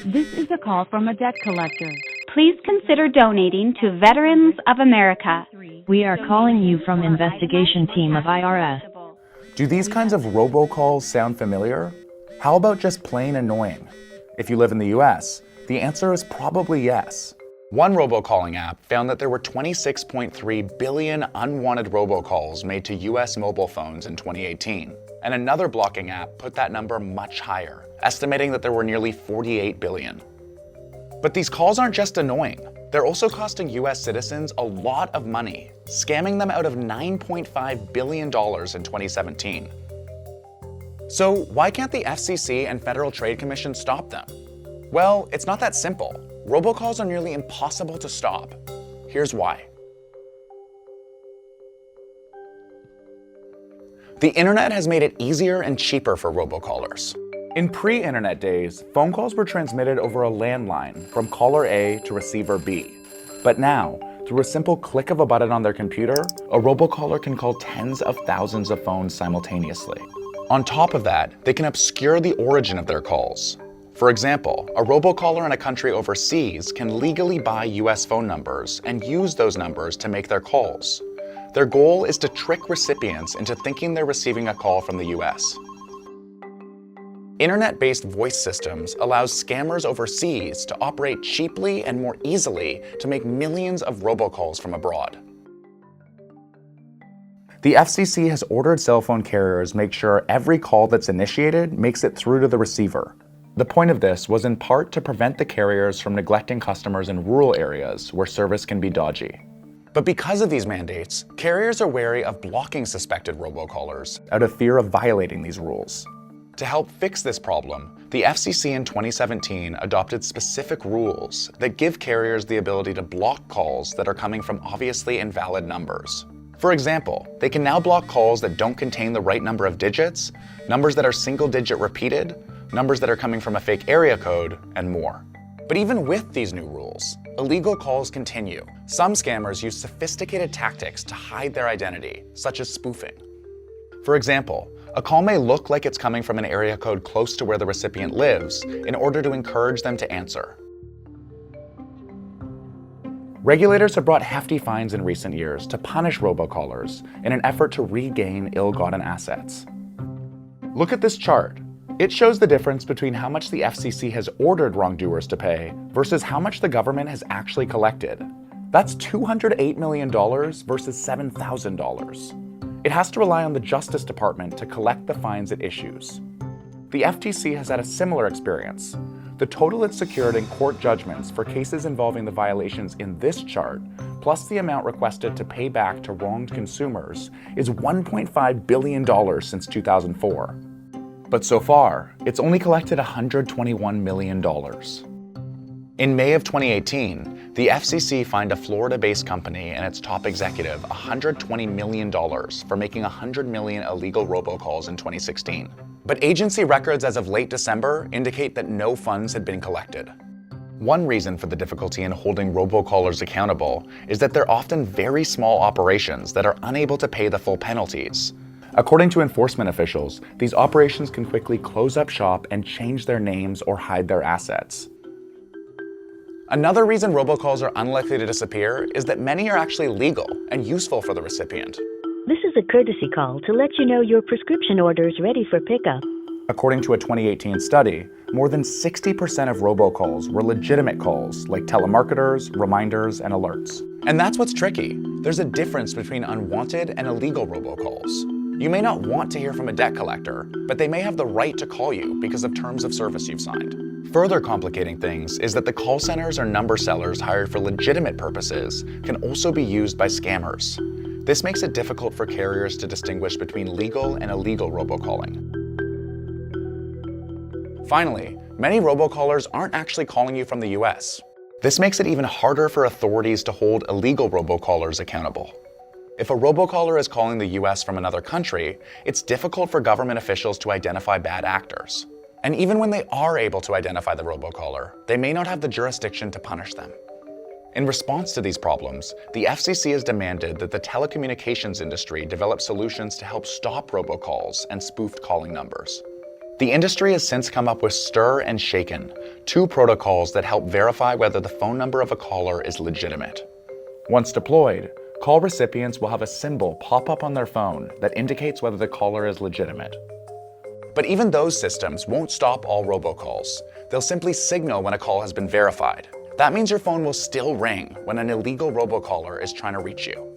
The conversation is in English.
This is a call from a debt collector. Please consider donating to Veterans of America. We are calling you from investigation team of IRS. Do these kinds of robocalls sound familiar? How about just plain annoying? If you live in the US, the answer is probably yes. One robocalling app found that there were 26.3 billion unwanted robocalls made to US mobile phones in 2018. And another blocking app put that number much higher, estimating that there were nearly 48 billion. But these calls aren't just annoying. They're also costing US citizens a lot of money, scamming them out of $9.5 billion in 2017. So why can't the FCC and Federal Trade Commission stop them? Well, it's not that simple. Robocalls are nearly impossible to stop. Here's why. The internet has made it easier and cheaper for robocallers. In pre-internet days, phone calls were transmitted over a landline from caller A to receiver B. But now, through a simple click of a button on their computer, a robocaller can call tens of thousands of phones simultaneously. On top of that, they can obscure the origin of their calls. For example, a robocaller in a country overseas can legally buy US phone numbers and use those numbers to make their calls. Their goal is to trick recipients into thinking they're receiving a call from the US. Internet-based voice systems allows scammers overseas to operate cheaply and more easily to make millions of robocalls from abroad. The FCC has ordered cell phone carriers make sure every call that's initiated makes it through to the receiver. The point of this was in part to prevent the carriers from neglecting customers in rural areas where service can be dodgy. But because of these mandates, carriers are wary of blocking suspected robocallers out of fear of violating these rules. To help fix this problem, the FCC in 2017 adopted specific rules that give carriers the ability to block calls that are coming from obviously invalid numbers. For example, they can now block calls that don't contain the right number of digits, numbers that are single-digit repeated, numbers that are coming from a fake area code, and more. But even with these new rules, illegal calls continue. Some scammers use sophisticated tactics to hide their identity, such as spoofing. For example, a call may look like it's coming from an area code close to where the recipient lives in order to encourage them to answer. Regulators have brought hefty fines in recent years to punish robocallers in an effort to regain ill-gotten assets. Look at this chart. It shows the difference between how much the FCC has ordered wrongdoers to pay versus how much the government has actually collected. That's $208 million versus $7,000. It has to rely on the Justice Department to collect the fines it issues. The FTC has had a similar experience. The total it secured in court judgments for cases involving the violations in this chart, plus the amount requested to pay back to wronged consumers, is $1.5 billion since 2004. But so far, it's only collected $121 million. In May of 2018, the FCC fined a Florida-based company and its top executive $120 million for making 100 million illegal robocalls in 2016. But agency records as of late December indicate that no funds had been collected. One reason for the difficulty in holding robocallers accountable is that they're often very small operations that are unable to pay the full penalties. According to enforcement officials, these operations can quickly close up shop and change their names or hide their assets. Another reason robocalls are unlikely to disappear is that many are actually legal and useful for the recipient. This is a courtesy call to let you know your prescription order is ready for pickup. According to a 2018 study, more than 60% of robocalls were legitimate calls like telemarketers, reminders, and alerts. And that's what's tricky. There's a difference between unwanted and illegal robocalls. You may not want to hear from a debt collector, but they may have the right to call you because of terms of service you've signed. Further complicating things is that the call centers or number sellers hired for legitimate purposes can also be used by scammers. This makes it difficult for carriers to distinguish between legal and illegal robocalling. Finally, many robocallers aren't actually calling you from the US. This makes it even harder for authorities to hold illegal robocallers accountable. If a robocaller is calling the US from another country, it's difficult for government officials to identify bad actors. And even when they are able to identify the robocaller, they may not have the jurisdiction to punish them. In response to these problems, the FCC has demanded that the telecommunications industry develop solutions to help stop robocalls and spoofed calling numbers. The industry has since come up with Stir and Shaken, two protocols that help verify whether the phone number of a caller is legitimate. Once deployed, call recipients will have a symbol pop up on their phone that indicates whether the caller is legitimate. But even those systems won't stop all robocalls. They'll simply signal when a call has been verified. That means your phone will still ring when an illegal robocaller is trying to reach you.